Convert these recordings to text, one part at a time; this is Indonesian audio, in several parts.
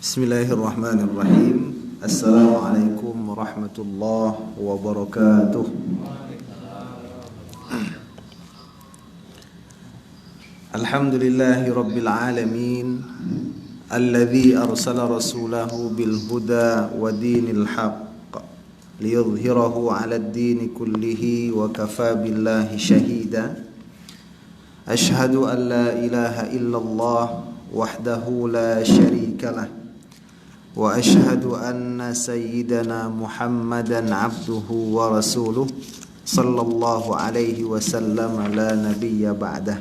Bismillahirrahmanirrahim. Assalamualaikum warahmatullahi wabarakatuh. Alhamdulillahi rabbil alamin, alladzi arsala rasulahu bil huda wa dinil haqq liyudhhirahu 'alad dini kullihi wa kafa billahi shahida. Ashhadu an la ilaha illallah wahdahu la syarika lah wa ashhadu anna sayyidana Muhammadan abduhu wa rasuluh sallallahu alaihi wasallam la nabiyya ba'dah.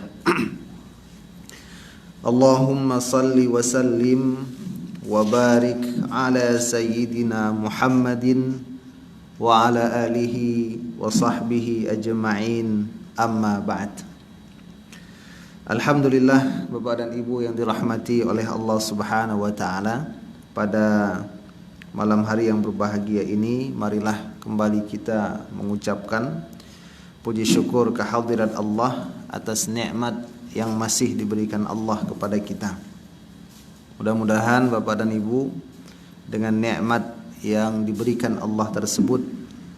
Allahumma salli wa sallim wa barik ala sayyidina Muhammadin wa ala alihi wa sahbihi ajma'in, amma ba'd. Alhamdulillah, Bapak dan Ibu yang dirahmati oleh Allah Subhanahu wa taala, pada malam hari yang berbahagia ini marilah kembali kita mengucapkan puji syukur kehadirat Allah atas nikmat yang masih diberikan Allah kepada kita. Mudah-mudahan Bapak dan Ibu, dengan nikmat yang diberikan Allah tersebut,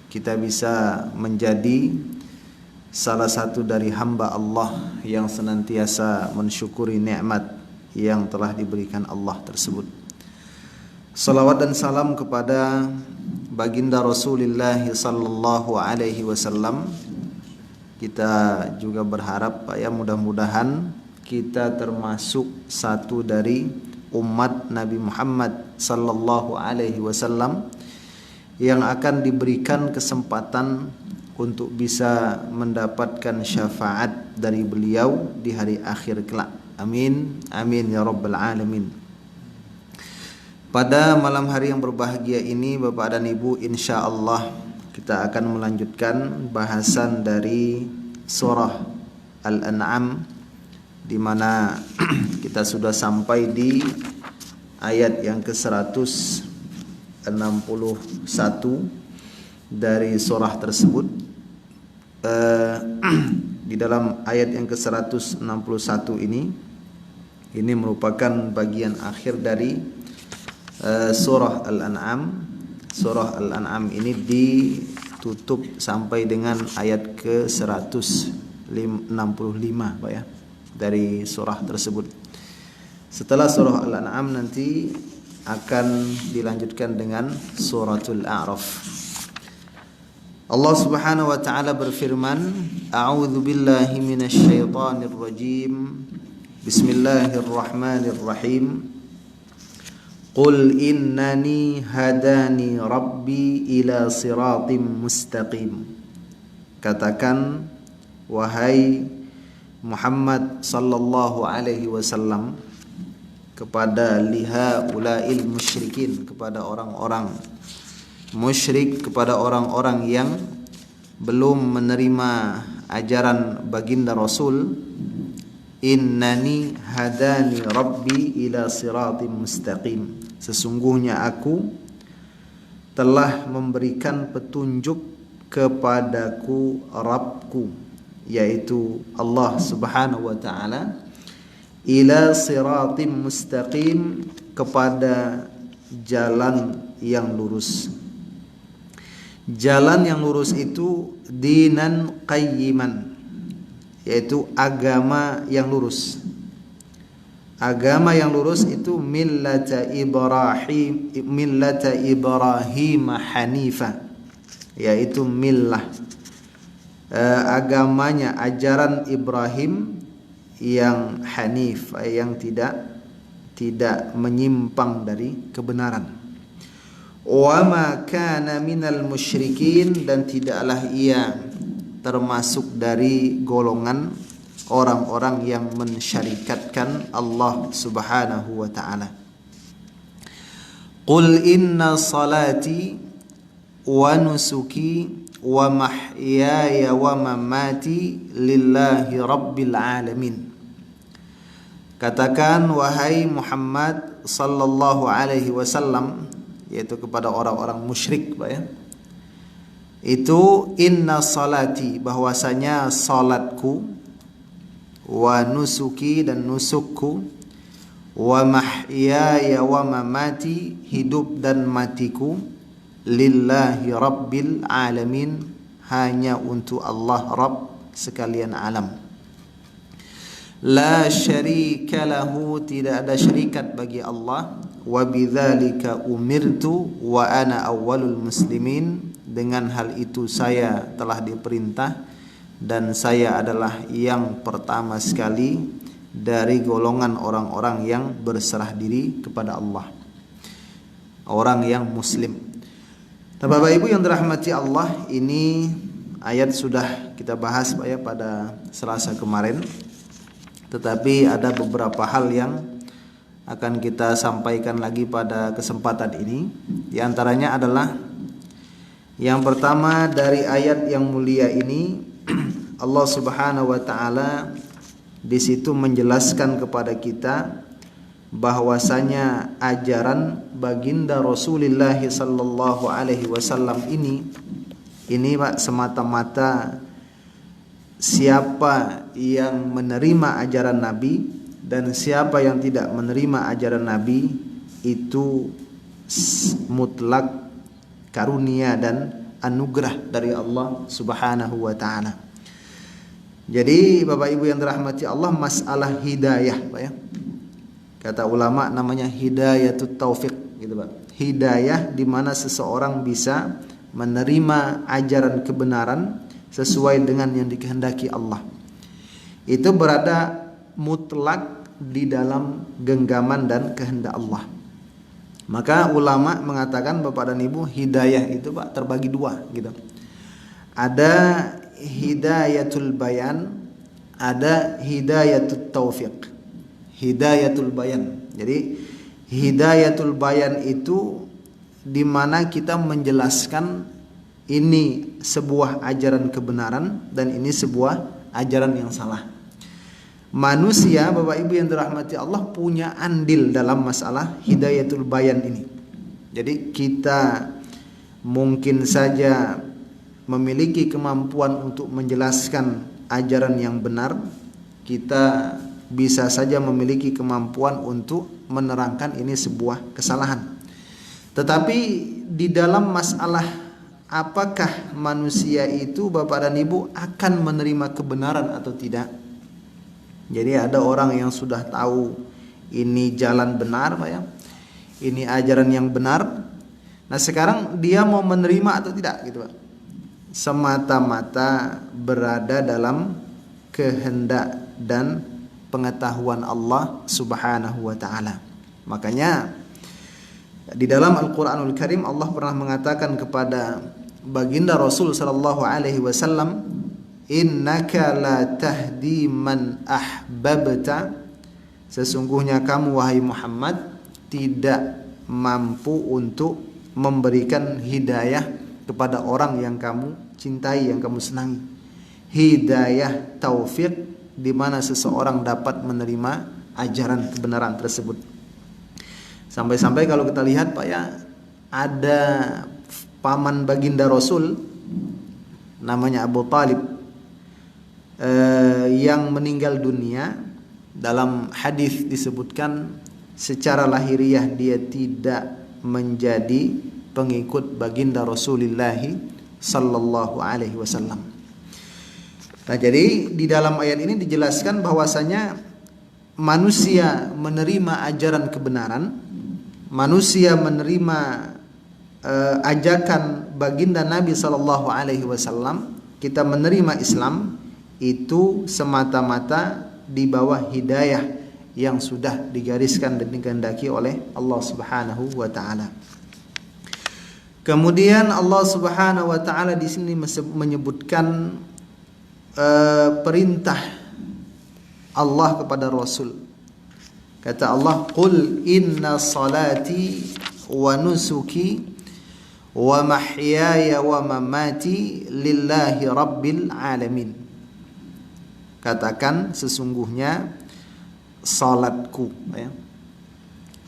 kita bisa menjadi salah satu dari hamba Allah yang senantiasa mensyukuri nikmat yang telah diberikan Allah tersebut. Salawat dan salam kepada baginda Rasulullah sallallahu alaihi wasallam. Kita juga berharap ya, mudah-mudahan kita termasuk satu dari umat Nabi Muhammad sallallahu alaihi wasallam yang akan diberikan kesempatan untuk bisa mendapatkan syafaat dari beliau di hari akhir kelak. Amin, amin ya rabbal alamin. Pada malam hari yang berbahagia ini, Bapak dan Ibu, insyaallah kita akan melanjutkan bahasan dari surah Al-An'am, di mana kita sudah sampai di ayat yang ke-161 dari surah tersebut. Di dalam ayat yang ke-161 ini merupakan bagian akhir dari surah Al-An'am. Surah Al-An'am ini ditutup sampai dengan ayat ke-165, Pak ya, dari surah tersebut. Setelah surah Al-An'am nanti akan dilanjutkan dengan suratul A'raf. Allah Subhanahu wa taala berfirman, A'udzu billahi minasy syaithanir rajim. Bismillahirrahmanirrahim. Qul innani hadani rabbi ila siratim mustaqim. Katakan, wahai Muhammad sallallahu alaihi wasallam, kepada lihaula'il musyrikin, kepada orang-orang musyrik, kepada orang-orang yang belum menerima ajaran baginda Rasul, innani hadani rabbi ila siratim mustaqim. Sesungguhnya aku telah memberikan petunjuk kepadaku Rabbku, yaitu Allah Subhanahu wa taala, ila siratim mustaqim, kepada jalan yang lurus. Jalan yang lurus itu dinan qayyiman, yaitu agama yang lurus. Agama yang lurus itu millata Ibrahim hanifa, yaitu millah, agamanya, ajaran Ibrahim yang hanif, yang tidak menyimpang dari kebenaran. Wa ma kana minal musyrikin, dan tidaklah ia termasuk dari golongan orang-orang yang mensyarikatkan Allah Subhanahu wa ta'ala. Qul inna salati wa nusuki wa mahyaya wa mamati lillahi rabbil alamin. Katakan, wahai Muhammad sallallahu alaihi wasallam, yaitu kepada orang-orang musyrik, Pak ya, itu inna salati, bahwasanya salatku, wa nusuki, dan nusukku, wa mahyaya wa mamati, hidup dan matiku, lillahi rabbil alamin, hanya untuk Allah Rabb sekalian alam. La syarika lahu, tidak ada syarikat bagi Allah. Wa bidzalika umirtu wa ana awwalul muslimin, dengan hal itu saya telah diperintah dan saya adalah yang pertama sekali dari golongan orang-orang yang berserah diri kepada Allah, orang yang muslim. Bapak Ibu yang dirahmati Allah, ini ayat sudah kita bahas Pak ya pada Selasa kemarin. Tetapi ada beberapa hal yang akan kita sampaikan lagi pada kesempatan ini. Di antaranya adalah yang pertama, dari ayat yang mulia ini Allah Subhanahu wa taala di situ menjelaskan kepada kita bahwasanya ajaran baginda Rasulullah sallallahu alaihi wasallam ini Pak, semata-mata siapa yang menerima ajaran Nabi dan siapa yang tidak menerima ajaran Nabi itu mutlak karunia dan anugerah dari Allah Subhanahu wa taala. Jadi Bapak Ibu yang dirahmati Allah, masalah hidayah Pak ya, kata ulama namanya hidayatut taufik gitu Pak. Hidayah di mana seseorang bisa menerima ajaran kebenaran sesuai dengan yang dikehendaki Allah. Itu berada mutlak di dalam genggaman dan kehendak Allah. Maka ulama mengatakan Bapak dan Ibu, hidayah itu Pak terbagi dua gitu. Ada hidayatul bayan, ada hidayatut taufiq. Hidayatul bayan. Jadi hidayatul bayan itu di mana kita menjelaskan ini sebuah ajaran kebenaran dan ini sebuah ajaran yang salah. Manusia Bapak Ibu yang dirahmati Allah punya andil dalam masalah hidayatul bayan ini. Jadi kita mungkin saja memiliki kemampuan untuk menjelaskan ajaran yang benar, kita bisa saja memiliki kemampuan untuk menerangkan ini sebuah kesalahan. Tetapi di dalam masalah apakah manusia itu Bapak dan Ibu akan menerima kebenaran atau tidak? Jadi ada orang yang sudah tahu ini jalan benar Pak ya, ini ajaran yang benar. Nah sekarang dia mau menerima atau tidak gitu Pak. Semata-mata berada dalam kehendak dan pengetahuan Allah Subhanahu wa taala. Makanya di dalam Al-Qur'anul Karim Allah pernah mengatakan kepada baginda Rasul sallallahu alaihi wasallam, innaka la tahdi man ahbabta, sesungguhnya kamu wahai Muhammad tidak mampu untuk memberikan hidayah kepada orang yang kamu cintai, yang kamu senangi. Hidayah taufik di mana seseorang dapat menerima ajaran kebenaran tersebut. Sampai-sampai kalau kita lihat Pak ya, ada paman baginda Rasul namanya Abu Talib yang meninggal dunia. Dalam hadis disebutkan secara lahiriah dia tidak menjadi pengikut baginda Rasulullah sallallahu alaihi wasallam. Nah, jadi di dalam ayat ini dijelaskan bahwasanya manusia menerima ajaran kebenaran, manusia menerima ajakan baginda Nabi sallallahu alaihi wasallam, kita menerima Islam itu semata-mata di bawah hidayah yang sudah digariskan dan dikehendaki oleh Allah Subhanahu wa taala. Kemudian Allah Subhanahu wa taala di sini menyebutkan perintah Allah kepada Rasul. Kata Allah, "Qul inna salati wa nusuki wa mahyaya wa mamati lillahi rabbil alamin." Katakan sesungguhnya salatku ya.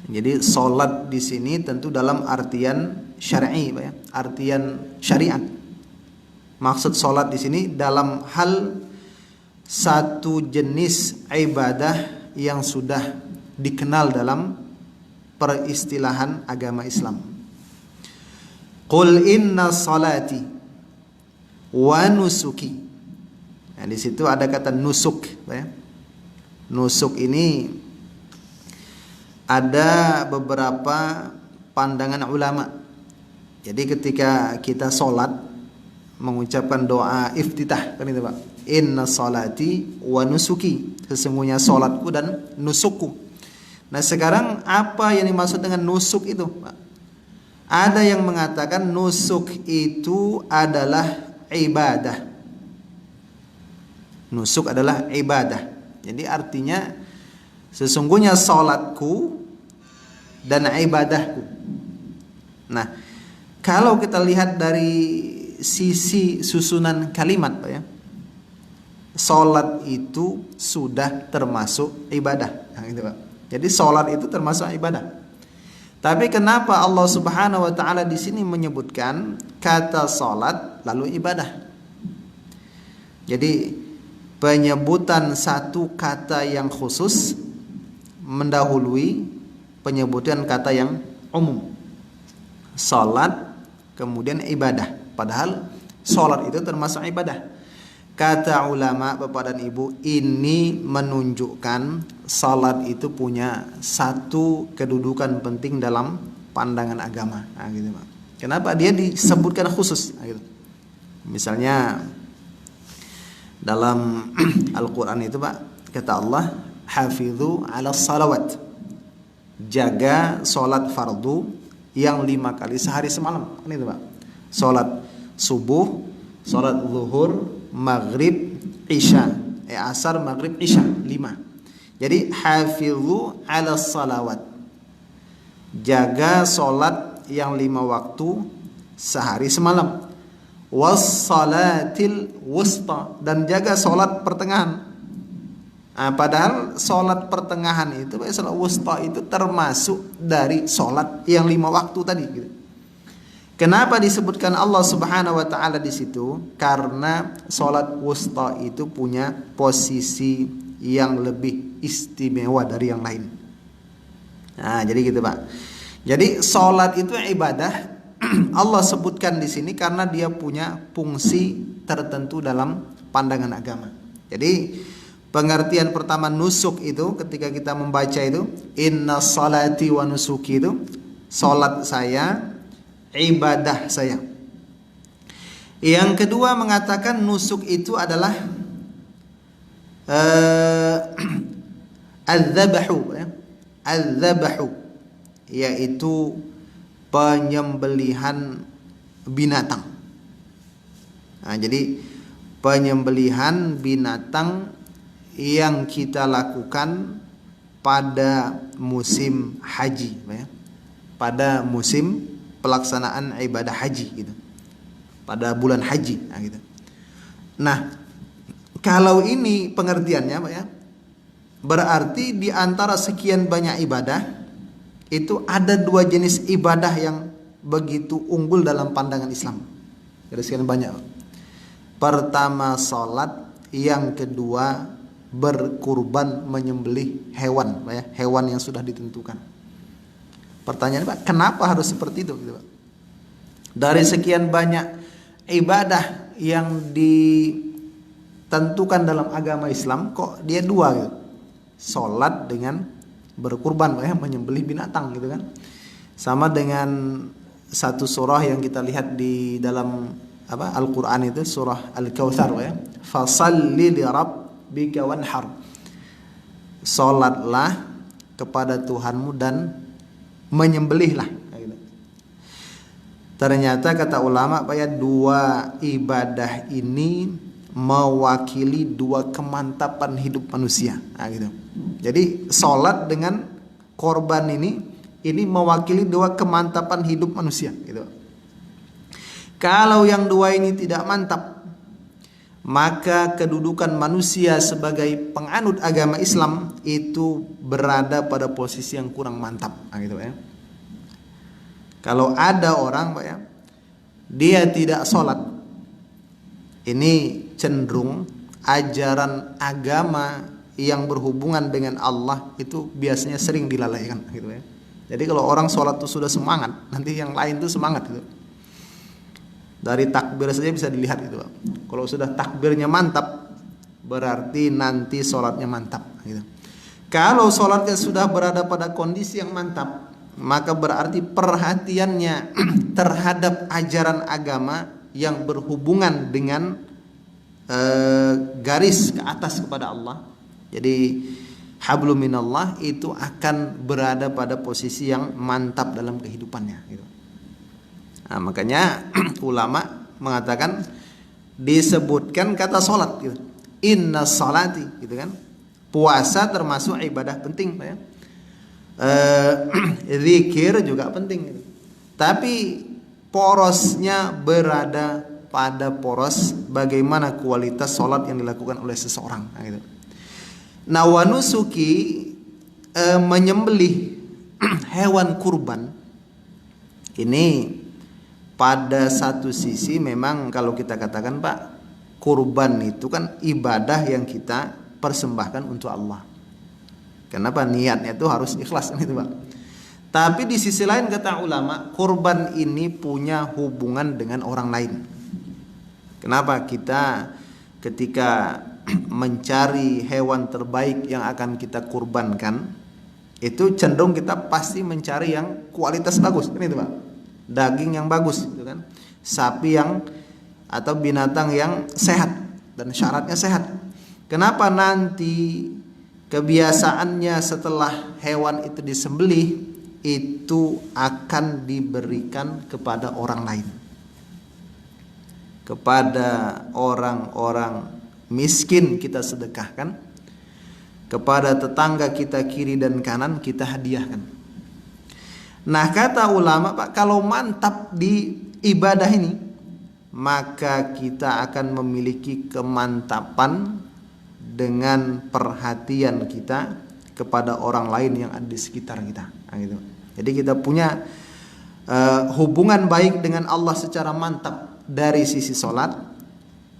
Jadi salat di sini tentu dalam artian syar'i Pak ya, artian syariat. Maksud salat di sini dalam hal satu jenis ibadah yang sudah dikenal dalam peristilahan agama Islam. Qul inna salati wa nusuki. Nah, di situ ada kata nusuk, ya. Nusuk ini ada beberapa pandangan ulama. Jadi ketika kita sholat mengucapkan doa iftitah, kan itu Pak. Inna salati wa nusuki. Sesungguhnya sholatku dan nusukku. Nah sekarang apa yang dimaksud dengan nusuk itu Pak? Ada yang mengatakan nusuk itu adalah ibadah. Nusuk adalah ibadah. Jadi artinya sesungguhnya sholatku dan ibadahku. Nah, kalau kita lihat dari sisi susunan kalimat, Pak ya, sholat itu sudah termasuk ibadah. Nah, gitu, Pak. Jadi sholat itu termasuk ibadah. Tapi kenapa Allah Subhanahu Wa Taala di sini menyebutkan kata sholat lalu ibadah? Jadi penyebutan satu kata yang khusus mendahului penyebutan kata yang umum. Salat kemudian ibadah. Padahal salat itu termasuk ibadah. Kata ulama Bapak dan Ibu, ini menunjukkan salat itu punya satu kedudukan penting dalam pandangan agama. Nah, gitu, Pak. Kenapa dia disebutkan khusus? Nah, gitu. Misalnya dalam Al-Quran itu Pak, kata Allah, hafidhu ala salawat, jaga solat fardu yang 5 kali sehari semalam. Ini itu Pak, solat subuh, solat zuhur, maghrib, isya, asar, maghrib, isya, 5. Jadi hafidhu ala salawat, jaga solat yang 5 waktu sehari semalam. Wassalatil wusta, dan jaga solat pertengahan. Nah, padahal solat pertengahan itu, solat wusta itu termasuk dari solat yang 5 waktu tadi. Gitu. Kenapa disebutkan Allah Subhanahu Wa Taala di situ? Karena solat wusta itu punya posisi yang lebih istimewa dari yang lain. Nah, jadi gitu Pak. Jadi solat itu ibadah. Allah sebutkan di sini karena dia punya fungsi tertentu dalam pandangan agama. Jadi pengertian pertama nusuk itu ketika kita membaca itu inna salati wa nusuki, itu salat saya, ibadah saya. Yang kedua mengatakan nusuk itu adalah al-dzabahu, ya. Al-dzabahu yaitu penyembelihan binatang. Nah, jadi penyembelihan binatang yang kita lakukan pada musim haji, ya. Pada musim pelaksanaan ibadah haji, gitu. Pada bulan haji, nah, gitu. Nah, kalau ini pengertiannya, Pak ya, berarti di antara sekian banyak ibadah itu ada 2 jenis ibadah yang begitu unggul dalam pandangan Islam. Dari sekian banyak. Pertama salat, yang kedua berkurban, menyembelih hewan, ya, hewan yang sudah ditentukan. Pertanyaannya Pak, kenapa harus seperti itu, gitu, Pak? Dari sekian banyak ibadah yang ditentukan dalam agama Islam, kok dia 2 gitu? Salat dengan berkurban, ya, menyembelih binatang, gitu kan. Sama dengan satu surah yang kita lihat di dalam Al-Qur'an itu, surah Al-Kautsar, ya. Fasalli li rabbika wanhar. Salatlah kepada Tuhanmu dan menyembelihlah, gitu. Ternyata kata ulama, Pak ya, 2 ibadah ini mewakili 2 kemantapan hidup manusia. Nah, gitu. Jadi sholat dengan korban ini mewakili 2 kemantapan hidup manusia, gitu. Kalau yang 2 ini tidak mantap, maka kedudukan manusia sebagai penganut agama Islam itu berada pada posisi yang kurang mantap, nah, gitu ya. Kalau ada orang, Pak ya, dia tidak sholat, ini cenderung ajaran agama yang berhubungan dengan Allah itu biasanya sering dilalaikan gitu ya. Jadi kalau orang sholat itu sudah semangat, nanti yang lain tuh semangat gitu. Dari takbir saja bisa dilihat gitu. Kalau sudah takbirnya mantap, berarti nanti sholatnya mantap gitu. Kalau sholatnya sudah berada pada kondisi yang mantap, maka berarti perhatiannya terhadap ajaran agama yang berhubungan dengan garis ke atas kepada Allah. Jadi hablum minallah itu akan berada pada posisi yang mantap dalam kehidupannya gitu. Nah, makanya ulama mengatakan disebutkan kata sholat gitu. Inna sholati gitu kan. Puasa termasuk ibadah penting ya. Zikir juga penting gitu. Tapi porosnya berada pada poros bagaimana kualitas sholat yang dilakukan oleh seseorang gitu. Nah, wanusuki menyembelih hewan kurban ini pada satu sisi memang kalau kita katakan Pak, kurban itu kan ibadah yang kita persembahkan untuk Allah. Kenapa? Niatnya itu harus ikhlas kan itu Pak. Tapi di sisi lain kata ulama, kurban ini punya hubungan dengan orang lain. Kenapa? Kita ketika mencari hewan terbaik yang akan kita kurbankan, itu cenderung kita pasti mencari yang kualitas bagus kan itu Pak. Daging yang bagus gitu kan. Sapi yang atau binatang yang sehat dan syaratnya sehat. Kenapa? Nanti kebiasaannya setelah hewan itu disembelih itu akan diberikan kepada orang lain. Kepada orang-orang miskin kita sedekahkan, kepada tetangga kita kiri dan kanan kita hadiahkan. Nah, kata ulama Pak, kalau mantap di ibadah ini, maka kita akan memiliki kemantapan dengan perhatian kita kepada orang lain yang ada di sekitar kita. Nah, gitu. Jadi kita punya hubungan baik dengan Allah secara mantap dari sisi sholat,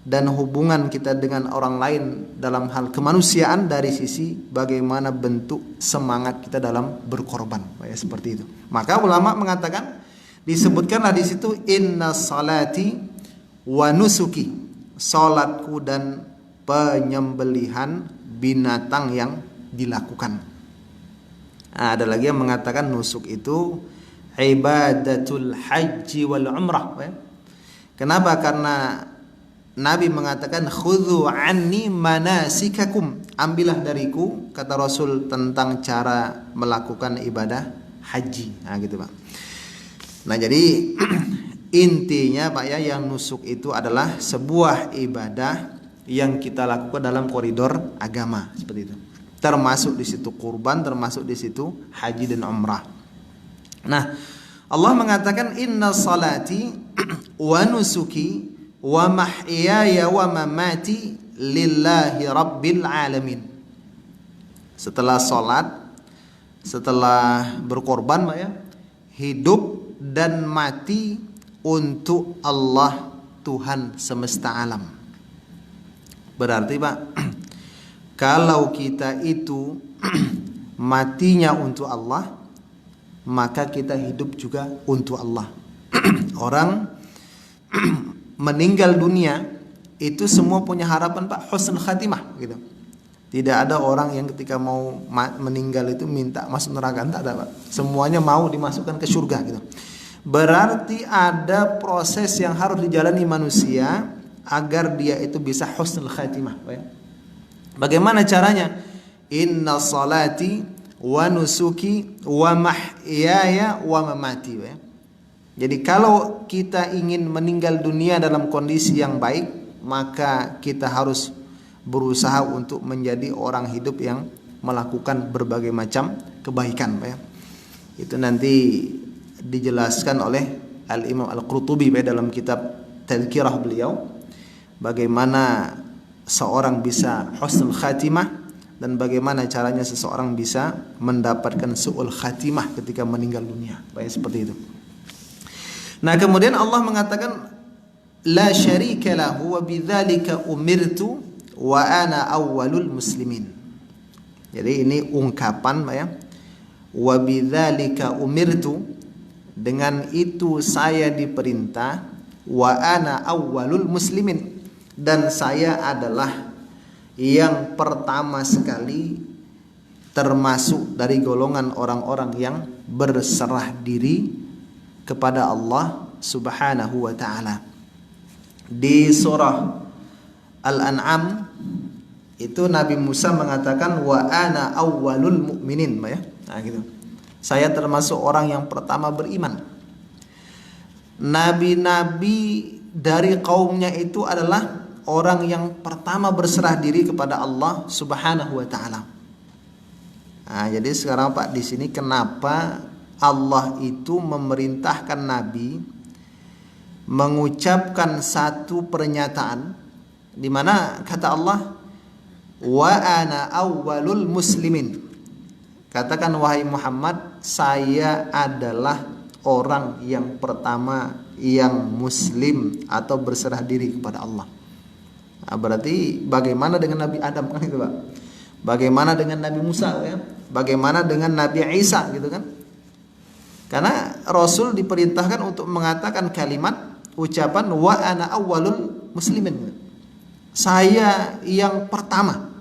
dan hubungan kita dengan orang lain dalam hal kemanusiaan dari sisi bagaimana bentuk semangat kita dalam berkorban, ya, seperti itu. Maka ulama mengatakan disebutkanlah di situ inna salati wa nusuki, salatku dan penyembelihan binatang yang dilakukan. Nah, ada lagi yang mengatakan nusuk itu ibadatul haji wal umrah, ya. Kenapa? Karena Nabi mengatakan khudhu anni manasikakum, ambillah dariku kata Rasul tentang cara melakukan ibadah haji. Nah, gitu Pak. Nah, jadi intinya Pak ya, yang nusuk itu adalah sebuah ibadah yang kita lakukan dalam koridor agama seperti itu. Termasuk di situ kurban, termasuk di situ haji dan umrah. Nah, Allah mengatakan inna salati wa nusuki wa mahyaya wa mamati lillahi rabbil alamin. Setelah sholat, setelah berkorban Pak ya, hidup dan mati untuk Allah Tuhan semesta alam. Berarti Pak, kalau kita itu matinya untuk Allah, maka kita hidup juga untuk Allah. Orang meninggal dunia itu semua punya harapan Pak, husnul khatimah gitu. Tidak ada orang yang ketika mau meninggal itu minta masuk neraka, tak ada Pak. Semuanya mau dimasukkan ke surga gitu. Berarti ada proses yang harus dijalani manusia agar dia itu bisa husnul khatimah Pak ya. Bagaimana caranya? Inna salati wa nusuki wa mahyaya wa mamati Pak ya. Jadi kalau kita ingin meninggal dunia dalam kondisi yang baik, maka kita harus berusaha untuk menjadi orang hidup yang melakukan berbagai macam kebaikan, Pak ya. Itu nanti dijelaskan oleh Al-Imam Al-Qurtubi dalam kitab Tadhkirah beliau, bagaimana seorang bisa husnul khatimah dan bagaimana caranya seseorang bisa mendapatkan su'ul khatimah ketika meninggal dunia, Pak ya, seperti itu. Nah, kemudian Allah mengatakan la syarika lahu wa bidzalika umirtu wa ana awwalul muslimin. Jadi ini ungkapan ya. Wa bidzalika umirtu, dengan itu saya diperintah, wa ana awwalul muslimin, dan saya adalah yang pertama sekali termasuk dari golongan orang-orang yang berserah diri kepada Allah Subhanahu wa taala. Di surah Al-An'am itu Nabi Musa mengatakan wa ana awwalul mu'minin ya. Nah gitu. Saya termasuk orang yang pertama beriman. Nabi-nabi dari kaumnya itu adalah orang yang pertama berserah diri kepada Allah Subhanahu wa taala. Nah, jadi sekarang Pak di sini kenapa Allah itu memerintahkan Nabi mengucapkan satu pernyataan di mana kata Allah wa ana awwalul muslimin. Katakan wahai Muhammad, saya adalah orang yang pertama yang muslim atau berserah diri kepada Allah. Nah, berarti bagaimana dengan Nabi Adam kan itu Pak? Bagaimana dengan Nabi Musa ya? Bagaimana dengan Nabi Isa gitu kan? Karena Rasul diperintahkan untuk mengatakan kalimat ucapan wa ana awwalul muslimin. Saya yang pertama.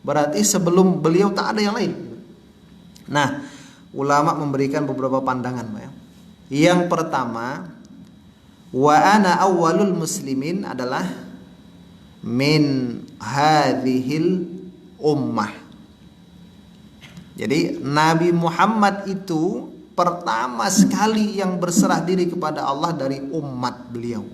Berarti sebelum beliau tak ada yang lain. Nah, ulama memberikan beberapa pandangan ya. Yang pertama, wa ana awwalul muslimin adalah min hadhil ummah. Jadi Nabi Muhammad itu pertama sekali yang berserah diri kepada Allah dari umat beliau.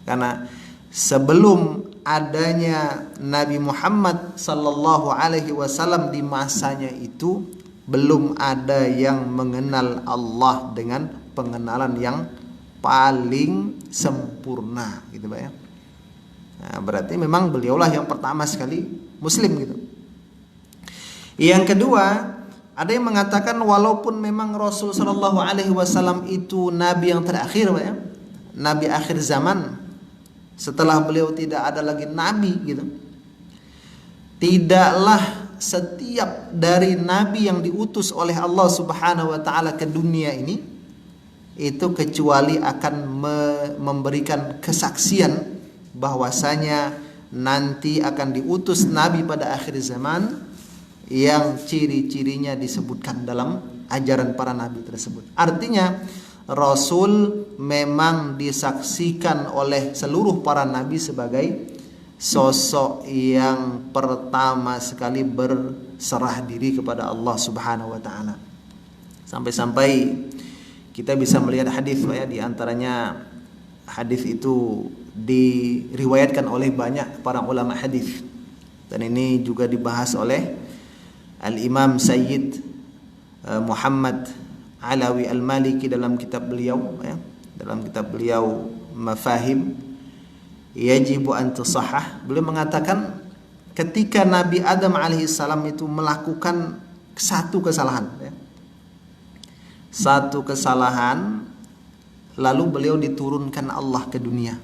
Karena sebelum adanya Nabi Muhammad sallallahu alaihi wasallam di masanya itu belum ada yang mengenal Allah dengan pengenalan yang paling sempurna gitu Pak ya. Nah, berarti memang beliaulah yang pertama sekali muslim gitu. Yang kedua, ada yang mengatakan walaupun memang Rasul sallallahu alaihi wasallam itu nabi yang terakhir Pak ya. Nabi akhir zaman. Setelah beliau tidak ada lagi nabi gitu. Tidaklah setiap dari nabi yang diutus oleh Allah Subhanahu wa taala ke dunia ini itu kecuali akan memberikan kesaksian bahwasanya nanti akan diutus nabi pada akhir zaman yang ciri-cirinya disebutkan dalam ajaran para nabi tersebut. Artinya Rasul memang disaksikan oleh seluruh para nabi sebagai sosok yang pertama sekali berserah diri kepada Allah Subhanahu wa taala. Sampai-sampai kita bisa melihat hadis ya, di antaranya hadis itu diriwayatkan oleh banyak para ulama hadis. Dan ini juga dibahas oleh Al-Imam Sayyid Muhammad Alawi Al-Maliki dalam kitab beliau ya, dalam kitab beliau Mafahim Yajibu an tusahhah. Beliau mengatakan ketika Nabi Adam alaihissalam itu melakukan satu kesalahan ya. Satu kesalahan, lalu beliau diturunkan Allah ke dunia.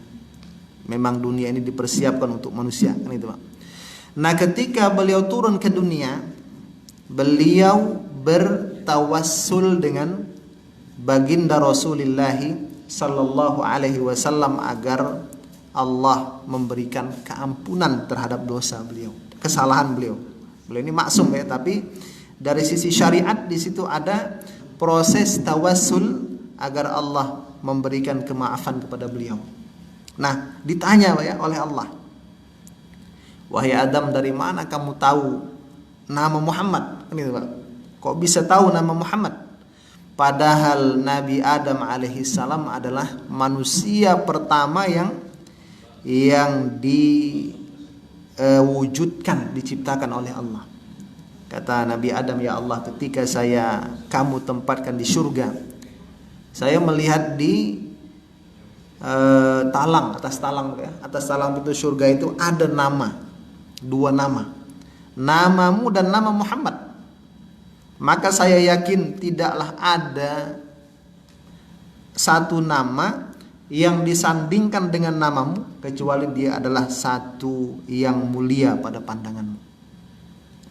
Memang dunia ini dipersiapkan untuk manusia kan itu Pak. Nah, ketika beliau turun ke dunia, beliau bertawassul dengan baginda Rasulullah sallallahu alaihi wasallam agar Allah memberikan keampunan terhadap dosa beliau, kesalahan beliau. Beliau ini maksum ya, tapi dari sisi syariat di situ ada proses tawassul agar Allah memberikan kemaafan kepada beliau. Nah, ditanya ya oleh Allah, wahai Adam, dari mana kamu tahu nama Muhammad? Kan itu Pak. Kok bisa tahu nama Muhammad? Padahal Nabi Adam alaihissalam adalah manusia pertama yang diwujudkan, diciptakan oleh Allah. Kata Nabi Adam, ya Allah, ketika kamu tempatkan di surga, saya melihat di talang, atas talang ya, atas talang pintu surga itu ada nama, dua nama, namamu dan nama Muhammad. Maka saya yakin tidaklah ada satu nama yang disandingkan dengan namamu kecuali dia adalah satu yang mulia pada pandanganmu.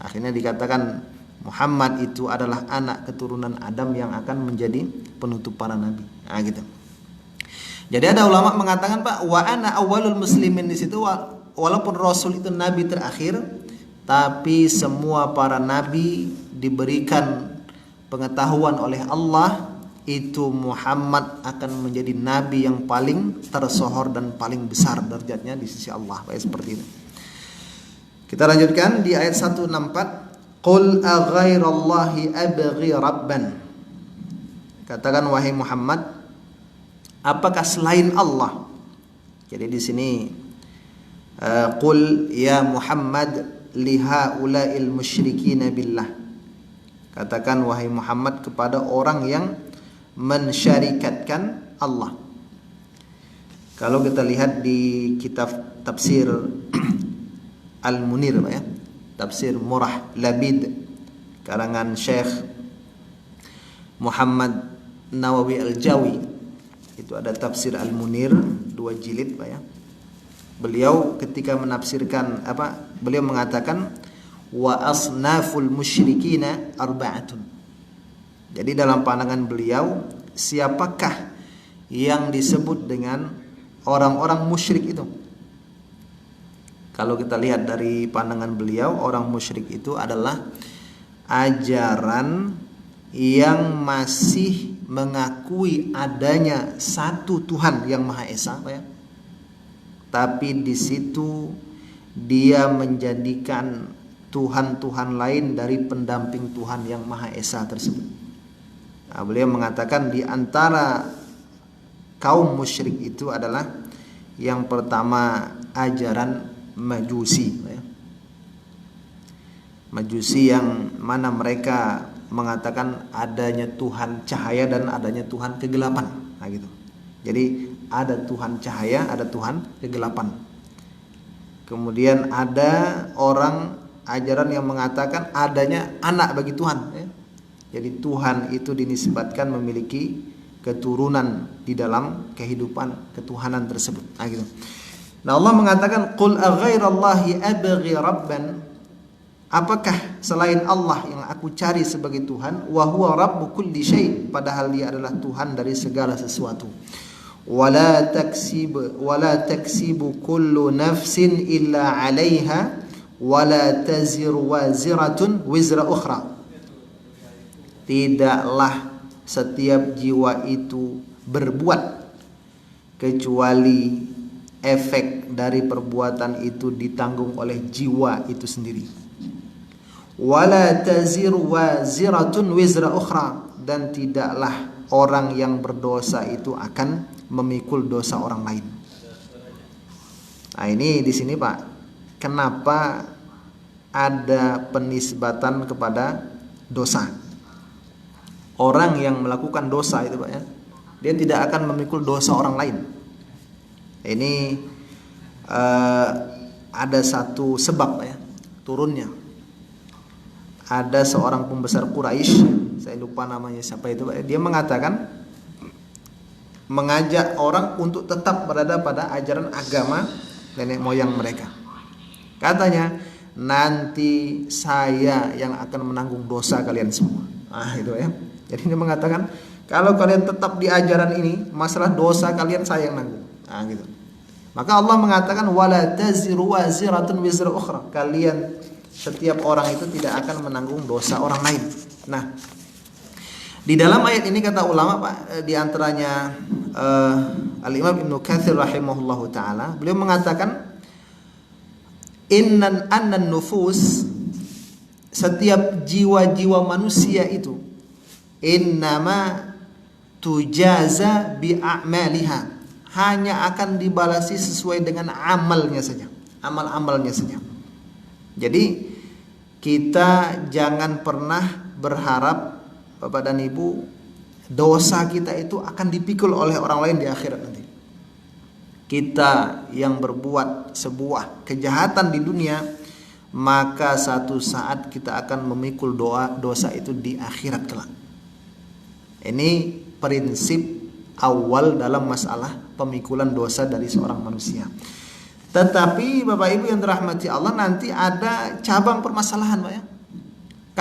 Akhirnya dikatakan Muhammad itu adalah anak keturunan Adam yang akan menjadi penutup para nabi. Nah, gitu. Jadi ada ulama mengatakan, Pak, wa ana awwalul muslimin, di situ walaupun Rasul itu nabi terakhir, tapi semua para nabi diberikan pengetahuan oleh Allah itu Muhammad akan menjadi nabi yang paling tersohor dan paling besar derajatnya di sisi Allah. Baik, seperti itu. Kita lanjutkan di ayat 164. Qul aghairallahi abghi rabban. Katakan wahai Muhammad, apakah selain Allah? Jadi di sini qul ya Muhammad lihaula'il musyrikin billah. Katakan wahai Muhammad kepada orang yang mensyarikatkan Allah. Kalau kita lihat di kitab tafsir Al-Munir, ya, tafsir Murah Labid karangan Syekh Muhammad Nawawi Al-Jawi, itu ada tafsir Al-Munir 2 jilid, Pak, ya. Beliau ketika menafsirkan beliau mengatakan wa asnaful musyrikina arba'atun. Jadi dalam pandangan beliau, siapakah yang disebut dengan orang-orang musyrik itu? Kalau kita lihat dari pandangan beliau, orang musyrik itu adalah ajaran yang masih mengakui adanya satu Tuhan yang Maha Esa, Pak, ya. Tapi di situ dia menjadikan Tuhan-Tuhan lain dari pendamping Tuhan yang Maha Esa tersebut. Nah, beliau mengatakan di antara kaum musyrik itu adalah yang pertama ajaran Majusi, ya. Majusi yang mana mereka mengatakan adanya Tuhan cahaya dan adanya Tuhan kegelapan. Nah, gitu. Jadi ada Tuhan cahaya, ada Tuhan kegelapan. Kemudian ada orang ajaran yang mengatakan adanya anak bagi Tuhan, ya. Jadi Tuhan itu dinisbatkan memiliki keturunan di dalam kehidupan ketuhanan tersebut. Nah, gitu. Nah, Allah mengatakan qul aghairallahi abghi rabban. Apakah selain Allah yang aku cari sebagai Tuhan? Wa huwa rabbu kulli syai', padahal dia adalah Tuhan dari segala sesuatu. Wala taksibu kullu nafsin illa 'alaiha wala taziru waziratun wizra ukhra. Tidaklah setiap jiwa itu berbuat kecuali efek dari perbuatan itu ditanggung oleh jiwa itu sendiri. Wala taziru waziratun wizra ukhra, dan tidaklah orang yang berdosa itu akan memikul dosa orang lain. Nah, ini di sini, Pak, kenapa ada penisbatan kepada dosa? Orang yang melakukan dosa itu, Pak, ya, dia tidak akan memikul dosa orang lain. Ini ada satu sebab, Pak, ya, turunnya. Ada seorang pembesar Quraisy, saya lupa namanya siapa itu, Pak, dia mengatakan mengajak orang untuk tetap berada pada ajaran agama nenek moyang mereka. Katanya, nanti saya yang akan menanggung dosa kalian semua. Ah, itu, ya. Jadi dia mengatakan, kalau kalian tetap di ajaran ini, masalah dosa kalian saya yang nanggung. Nah, gitu. Maka Allah mengatakan wala taziru waziratun wizra ukhra. Kalian, setiap orang itu tidak akan menanggung dosa orang lain. Nah, di dalam ayat ini kata ulama, Pak, di antaranya Al-Imam Ibnu Katsir rahimahullahu taala, beliau mengatakan annan nufus, setiap jiwa-jiwa manusia itu innama tujaza bi a'maliha, hanya akan dibalasi sesuai dengan amalnya saja, amal-amalnya saja. Jadi kita jangan pernah berharap, Bapak dan Ibu, dosa kita itu akan dipikul oleh orang lain di akhirat nanti. Kita yang berbuat sebuah kejahatan di dunia, maka satu saat kita akan memikul dosa itu di akhirat kelak. Ini prinsip awal dalam masalah pemikulan dosa dari seorang manusia. Tetapi Bapak Ibu yang dirahmati Allah, nanti ada cabang permasalahan, Pak, ya.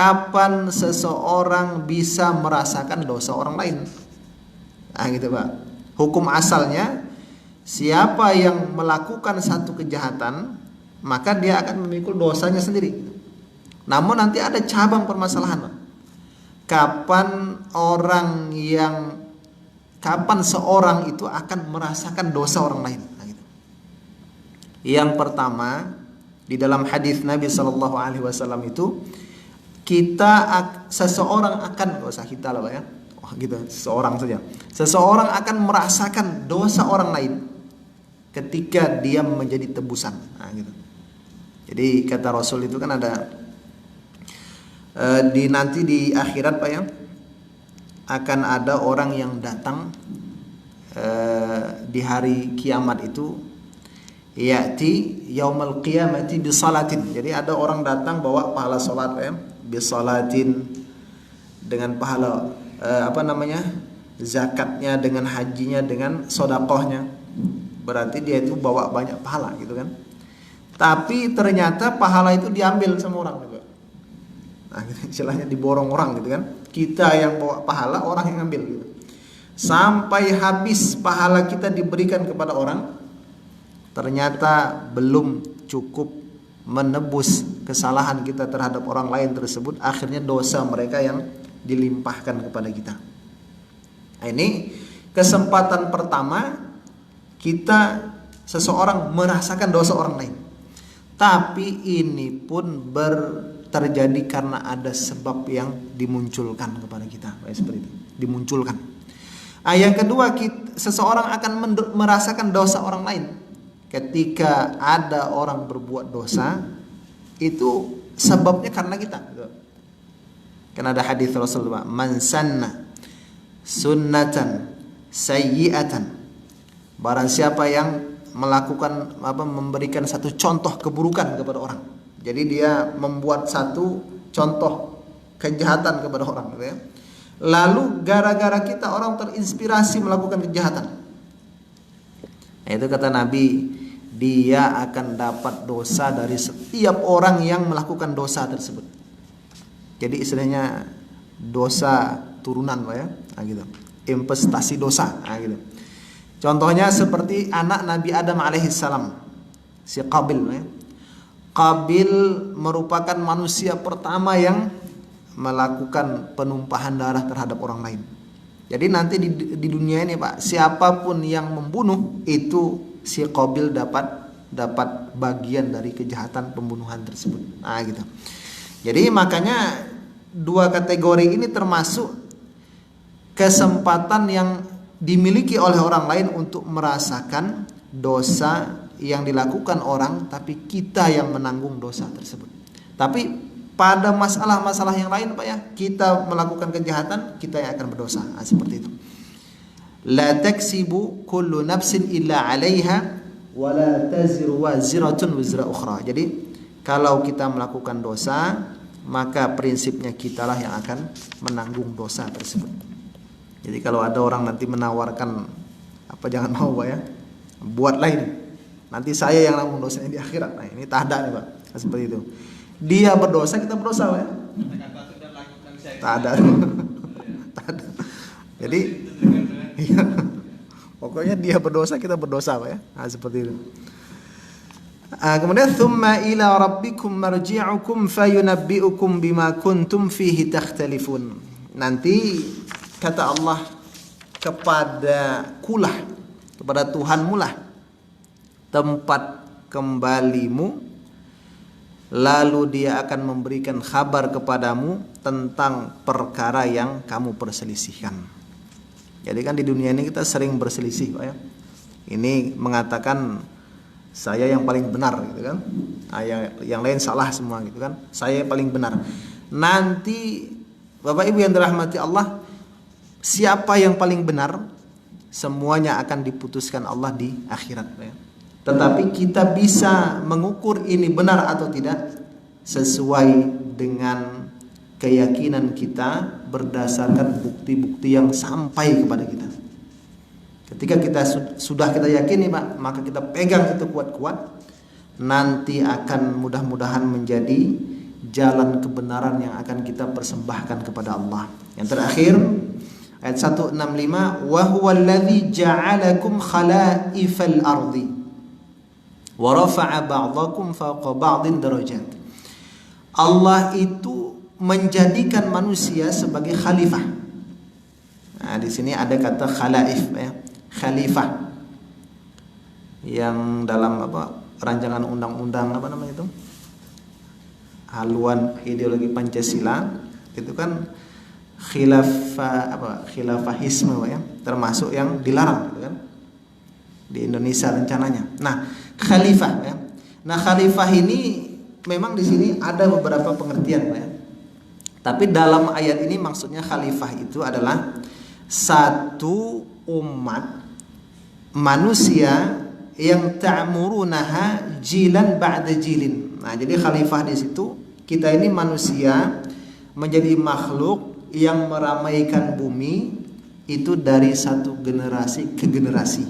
kapan seseorang bisa merasakan dosa orang lain. Nah gitu Pak. Hukum asalnya, siapa yang melakukan satu kejahatan, maka dia akan memikul dosanya sendiri. Namun nanti ada cabang permasalahan, Pak. Kapan seorang itu akan merasakan dosa orang lain. Nah, gitu. Yang pertama, di dalam hadis Nabi Shallallahu Alaihi Wasallam itu, seseorang akan, gak usah kita lah Pak ya, gitu, seseorang saja. Seseorang akan merasakan dosa orang lain ketika dia menjadi tebusan. Nah, gitu. Jadi kata Rasul itu kan ada nanti di akhirat Pak ya, akan ada orang yang datang di hari kiamat itu, ya'ti yaumal qiyamati bisalatin. Jadi ada orang datang bawa pahala salat Pak ya, bisalatin, dengan pahala zakatnya, dengan hajinya, dengan sodakohnya. Berarti dia itu bawa banyak pahala gitu kan. Tapi ternyata pahala itu diambil sama orang juga. Nah, gitu, istilahnya diborong orang gitu kan. Kita yang bawa pahala, orang yang ambil gitu. Sampai habis pahala kita diberikan kepada orang, ternyata belum cukup menebus kesalahan kita terhadap orang lain tersebut. Akhirnya dosa mereka yang dilimpahkan kepada kita. Nah, ini kesempatan pertama seseorang merasakan dosa orang lain. Tapi ini pun terjadi karena ada sebab yang dimunculkan kepada kita, seperti itu, dimunculkan. Yang kedua, seseorang akan merasakan dosa orang lain ketika ada orang berbuat dosa, itu sebabnya karena kita. Karena ada hadis Rasulullah, man sanna sunnatan sayyi'atan, barang siapa yang memberikan satu contoh keburukan kepada orang. Jadi dia membuat satu contoh kejahatan kepada orang gitu ya. Lalu gara-gara kita orang terinspirasi melakukan kejahatan. Nah, itu kata Nabi, dia akan dapat dosa dari setiap orang yang melakukan dosa tersebut. Jadi istilahnya dosa turunan Pak ya. Nah, gitu. Investasi dosa. Nah, gitu. Contohnya seperti anak Nabi Adam alaihissalam, si Qabil ya. Qabil merupakan manusia pertama yang melakukan penumpahan darah terhadap orang lain. Jadi nanti di dunia ini Pak, siapapun yang membunuh itu si Qabil dapat bagian dari kejahatan pembunuhan tersebut. Nah, gitu. Jadi makanya dua kategori ini termasuk kesempatan yang dimiliki oleh orang lain untuk merasakan dosa yang dilakukan orang, tapi kita yang menanggung dosa tersebut. Tapi pada masalah-masalah yang lain Pak ya, kita melakukan kejahatan, kita yang akan berdosa. Nah, seperti itu. La taksibu kullu nafsin illa 'alaiha wa la taziru waziratun wizra ukhra. Jadi kalau kita melakukan dosa, maka prinsipnya kitalah yang akan menanggung dosa tersebut. Jadi kalau ada orang nanti menawarkan jangan mau Pak ya, buatlah ini, nanti saya yang nanggung dosanya di akhirat. Nah, ini tak ada nih Pak. Nah, seperti itu. Dia berdosa, kita berdosa Pak ya. Tak ada. Tak ada. Jadi iya. Pokoknya dia berdosa, kita berdosa Pak ya. Nah, seperti itu. Kemudian thumma ila rabbikum marji'ukum fayunabbi'ukum bima kuntum fihi takhtalifun. Nanti kata Allah, kepada Tuhanmu lah tempat kembalimu, lalu dia akan memberikan kabar kepadamu tentang perkara yang kamu perselisihkan. Jadi kan di dunia ini kita sering berselisih Pak ya. Ini mengatakan saya yang paling benar gitu kan. Yang lain salah semua gitu kan. Saya yang paling benar. Nanti Bapak Ibu yang dirahmati Allah, siapa yang paling benar, semuanya akan diputuskan Allah di akhirat ya. Tetapi kita bisa mengukur ini benar atau tidak sesuai dengan keyakinan kita berdasarkan bukti-bukti yang sampai kepada kita. Ketika kita sudah kita yakini Pak, maka kita pegang itu kuat-kuat, nanti akan mudah-mudahan menjadi jalan kebenaran yang akan kita persembahkan kepada Allah. Yang terakhir ayat 165, wa huwallazi ja'alakum khalaifal ardi wa rafa'a ba'dakum fawqa ba'din darajat. Allah itu menjadikan manusia sebagai khalifah. Nah, di sini ada kata khalaif ya, khalifah. Yang dalam rancangan undang-undang itu? Haluan ideologi Pancasila itu kan khilafahisme ya, termasuk yang dilarang gitu kan di Indonesia rencananya. Nah, khalifah ya. Nah, khalifah ini memang di sini ada beberapa pengertian ya. Tapi dalam ayat ini maksudnya khalifah itu adalah satu umat manusia yang ta'murunaha jilan ba'da jilin. Nah, jadi khalifah di situ kita ini manusia menjadi makhluk yang meramaikan bumi itu dari satu generasi ke generasi.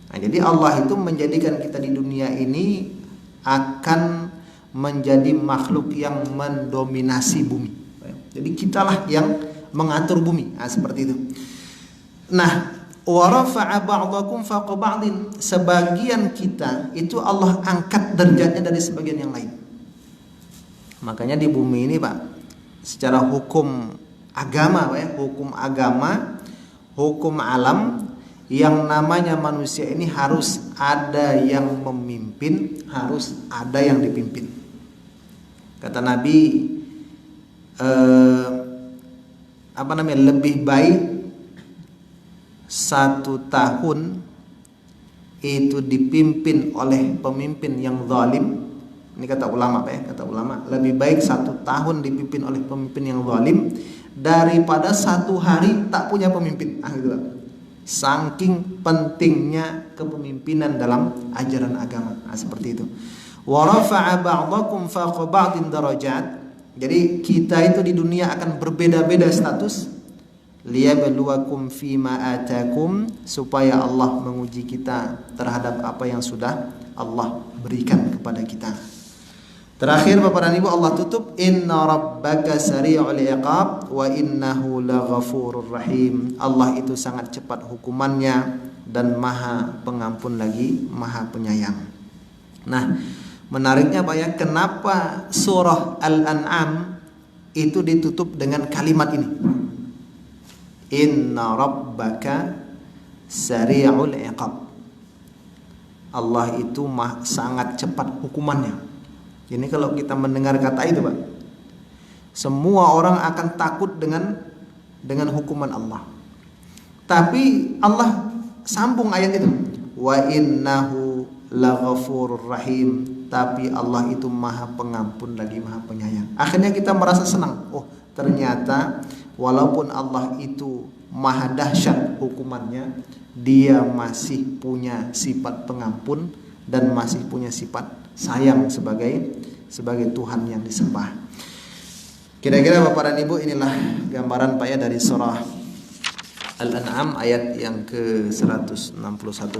Nah, jadi Allah itu menjadikan kita di dunia ini akan menjadi makhluk yang mendominasi bumi. Jadi kitalah yang mengatur bumi. Nah, seperti itu. Nah, wa rafa'a ba'dakum fawqa ba'din, sebagian kita itu Allah angkat derajatnya dari sebagian yang lain. Makanya di bumi ini Pak, secara hukum agama ya, hukum agama, hukum alam, yang namanya manusia ini harus ada yang memimpin, harus ada yang dipimpin. Kata Nabi lebih baik 1 tahun itu dipimpin oleh pemimpin yang zalim. Ini kata ulama Pak ya, kata ulama, lebih baik 1 tahun dipimpin oleh pemimpin yang zalim daripada 1 hari tak punya pemimpin. Gitu Pak. Saking pentingnya kepemimpinan dalam ajaran agama. Nah, seperti itu. Wa rafa'a ba'dakum fawqa ba'din darajat. Jadi kita itu di dunia akan berbeda-beda status. Liyabluwakum fima atakum, supaya Allah menguji kita terhadap apa yang sudah Allah berikan kepada kita. Terakhir Bapak dan Ibu, Allah tutup, inna rabbaka sari'ul iqab wa innahu laghafurur rahim. Allah itu sangat cepat hukumannya dan maha pengampun lagi, maha penyayang. Nah, menariknya Pak ya, kenapa surah Al-An'am itu ditutup dengan kalimat ini? Inna rabbaka sari'ul iqab. Allah itu sangat cepat hukumannya. Ini kalau kita mendengar kata itu Pak, semua orang akan takut dengan hukuman Allah. Tapi Allah sambung ayat itu, wa innahu laghafurur rahim. Tapi Allah itu maha pengampun lagi maha penyayang. Akhirnya kita merasa senang. Oh, ternyata walaupun Allah itu maha dahsyat hukumannya, Dia masih punya sifat pengampun dan masih punya sifat sayang sebagai Tuhan yang disembah. Kira-kira Bapak dan Ibu, inilah gambaran Pak ya dari surah Al-An'am ayat yang ke-161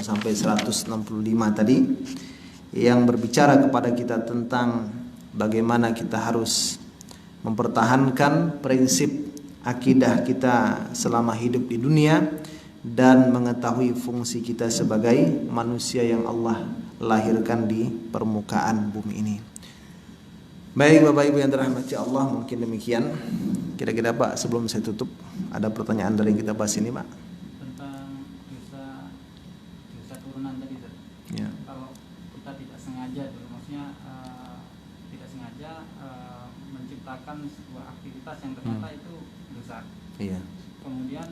sampai 165 tadi, yang berbicara kepada kita tentang bagaimana kita harus mempertahankan prinsip akidah kita selama hidup di dunia dan mengetahui fungsi kita sebagai manusia yang Allah lahirkan di permukaan bumi ini. Baik Bapak Ibu yang dirahmati Allah, mungkin demikian. Kira-kira Pak, sebelum saya tutup, ada pertanyaan dari yang kita bahas ini Pak? Tentang dosa turunan tadi Pak. Ya. Kalau kita tidak sengaja, maksudnya tidak sengaja menciptakan sebuah aktivitas yang ternyata itu dosa. Iya. Kemudian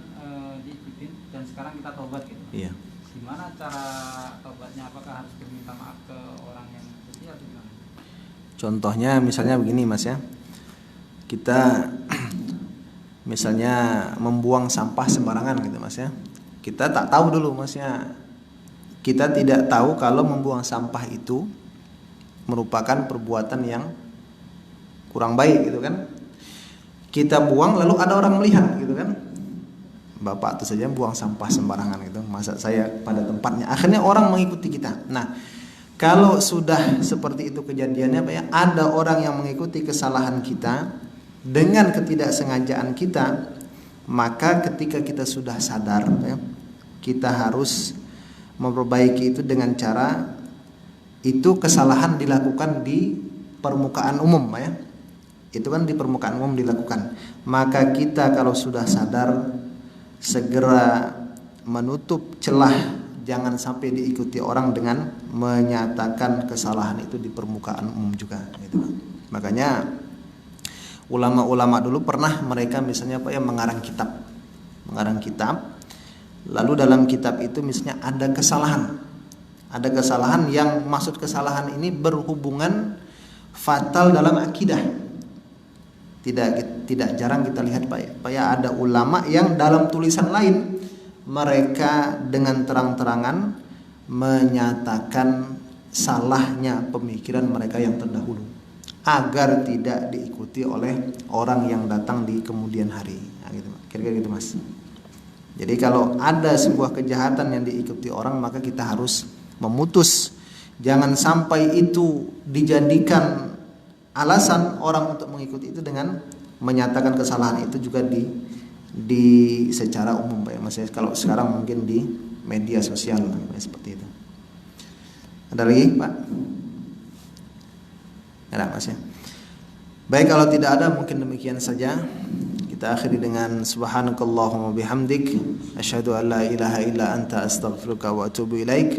diikutin dan sekarang kita tobat gitu. Iya. Gimana cara tobatnya? Apakah harus berminta maaf ke orang yang setia atau gimana? Contohnya misalnya begini Mas ya, kita misalnya membuang sampah sembarangan gitu Mas ya. Kita tak tahu dulu Mas ya, kita tidak tahu kalau membuang sampah itu merupakan perbuatan yang kurang baik gitu kan. Kita buang lalu ada orang melihat gitu kan, Bapak itu saja buang sampah sembarangan gitu, masa saya pada tempatnya. Akhirnya orang mengikuti kita. Nah, Kalau sudah seperti itu kejadiannya Pak ya, ada orang yang mengikuti kesalahan kita dengan ketidaksengajaan kita, maka ketika kita sudah sadar Pak ya, kita harus memperbaiki itu dengan cara itu kesalahan dilakukan di permukaan umum Pak ya. Itu kan di permukaan umum dilakukan. Maka kita kalau sudah sadar segera menutup celah, jangan sampai diikuti orang dengan menyatakan kesalahan itu di permukaan umum juga gitu. Makanya ulama-ulama dulu pernah mereka misalnya Pak ya mengarang kitab. Lalu dalam kitab itu misalnya ada kesalahan yang maksud kesalahan ini berhubungan fatal dalam akidah. Tidak jarang kita lihat Pak ya ada ulama yang dalam tulisan lain mereka dengan terang-terangan menyatakan salahnya pemikiran mereka yang terdahulu agar tidak diikuti oleh orang yang datang di kemudian hari. Nah, gitu, kira-kira gitu Mas. Jadi kalau ada sebuah kejahatan yang diikuti orang, maka kita harus memutus. Jangan sampai itu dijadikan alasan orang untuk mengikuti itu dengan menyatakan kesalahan itu juga di secara umum Pak ya. Maksudnya kalau sekarang mungkin di media sosial seperti itu. Ada lagi Pak? Ada Mas ya. Baik, kalau tidak ada mungkin demikian saja. Kita akhiri dengan subhanakallahumma bihamdik asyhadu an la ilaha illa anta astaghfiruka wa atubu ilaik.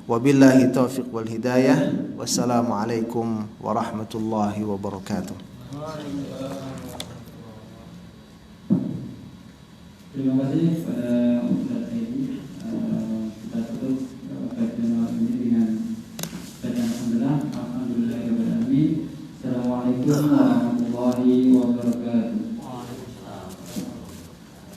Wabillahi taufiq wal hidayah. Wassalamualaikum warahmatullahi wabarakatuh. Terima kasih pada Ustaz Edi. Kita tutup kajian malam ini dengan bacaan alhamdulillah. Assalamualaikum warahmatullahi wabarakatuh.